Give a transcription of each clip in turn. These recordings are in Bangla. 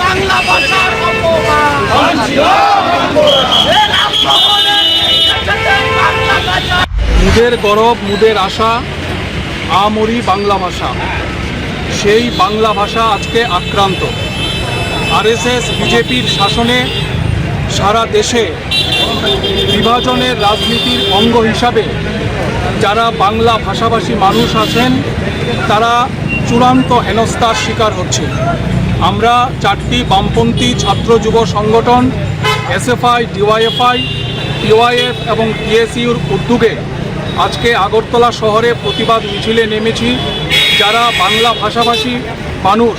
বাংলা ভাষার অপমান। মুদের গরব মুদের আশা আমরি বাংলা ভাষা। সেই বাংলা ভাষা আজকে আক্রান্ত। আরএসএস বিজেপির শাসনে সারা দেশে বিভাজনের রাজনীতির অঙ্গ হিসাবে যারা বাংলা ভাষাভাষী মানুষ আছেন তারা চূড়ান্ত হেনস্থার শিকার হচ্ছে। আমরা 4টি বামপন্থী ছাত্র যুব সংগঠন এসএফআই, ডিওয়াইএফআই, পিওয়াইএফ এবং টিএসইউর উদ্যোগে আজকে আগরতলা শহরে প্রতিবাদ মিছিলে নেমেছি। যারা বাংলা ভাষাভাষী মানুষ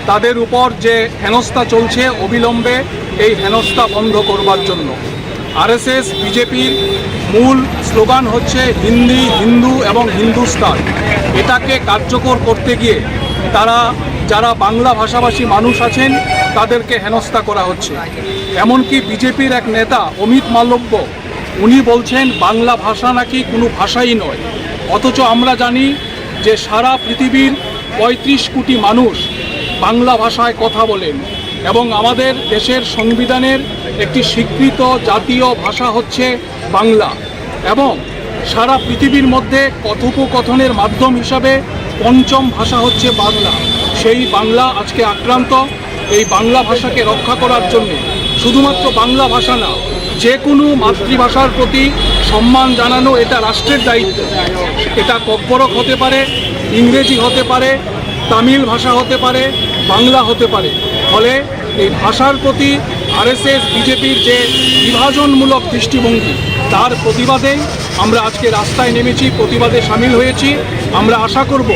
তাদের উপর যে হেনস্থা চলছে অবিলম্বে এই হেনস্থা বন্ধ করবার জন্য। আরএসএস বিজেপির মূল স্লোগান হচ্ছে হিন্দি, হিন্দু এবং হিন্দুস্তান। এটাকে কার্যকর করতে গিয়ে তারা যারা বাংলা ভাষাভাষী মানুষ আছেন তাদেরকে হেনস্থা করা হচ্ছে। এমনকি বিজেপির এক নেতা অমিত মালব্য উনি বলছেন বাংলা ভাষা নাকি কোনো ভাষাই নয়, অথচ আমরা জানি যে সারা পৃথিবীর 35 কোটি মানুষ বাংলা ভাষায় কথা বলেন এবং আমাদের দেশের সংবিধানের একটি স্বীকৃত জাতীয় ভাষা হচ্ছে বাংলা এবং সারা পৃথিবীর মধ্যে কথোপকথনের মাধ্যম হিসাবে 5ম ভাষা হচ্ছে বাংলা। সেই বাংলা আজকে আক্রান্ত। এই বাংলা ভাষাকে রক্ষা করার জন্য শুধুমাত্র বাংলা ভাষা না, যে কোনো মাতৃভাষার প্রতি সম্মান জানানো এটা রাষ্ট্রের দায়িত্ব। এটা ককবরক হতে পারে, ইংরেজি হতে পারে, তামিল ভাষা হতে পারে, বাংলা হতে পারে। ফলে এই ভাষার প্রতি আরএসএস বিজেপির যে বিভাজনমূলক দৃষ্টিভঙ্গি তার প্রতিবাদেই আমরা আজকে রাস্তায় নেমেছি, প্রতিবাদে সামিল হয়েছি। আমরা আশা করব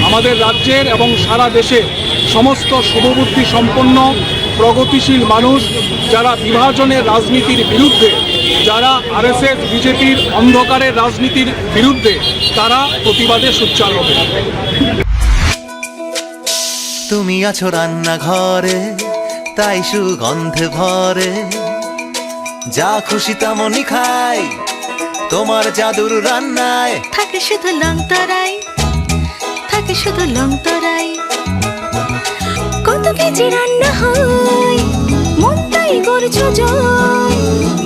আমাদের রাজ্যের এবং সারা দেশের সমস্ত শুভবুদ্ধি সম্পন্ন প্রগতিশীল মানুষ যারা বিভাজনের রাজনীতির বিরুদ্ধে, যারা আরএসএস বিজেপির অন্ধকারের রাজনীতির বিরুদ্ধে, তারা প্রতিবাদে সোচ্চার হবে। তুমি আছো রান্নাঘরে, তাই সুগন্ধে ভরে, যা খুশি তেমনই খাই তোমার জাদুর রান্নায়। থাকে শুধু লং তরাই, থাকে শুধু লং তরাই, কত কেজি রান্না হয় মন তাই করছো জয়।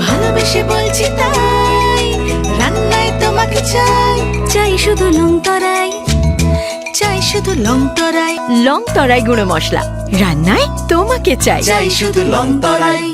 ভালোবেসে বলছি তাই রান্নায় তোমাকে চাই, চাই শুধু লং তরাই, চাই শুধু লং তরাই। লং তরাই গুঁড়ো মশলা, রান্নায় তোমাকে চাই, চাই শুধু লং তরাই।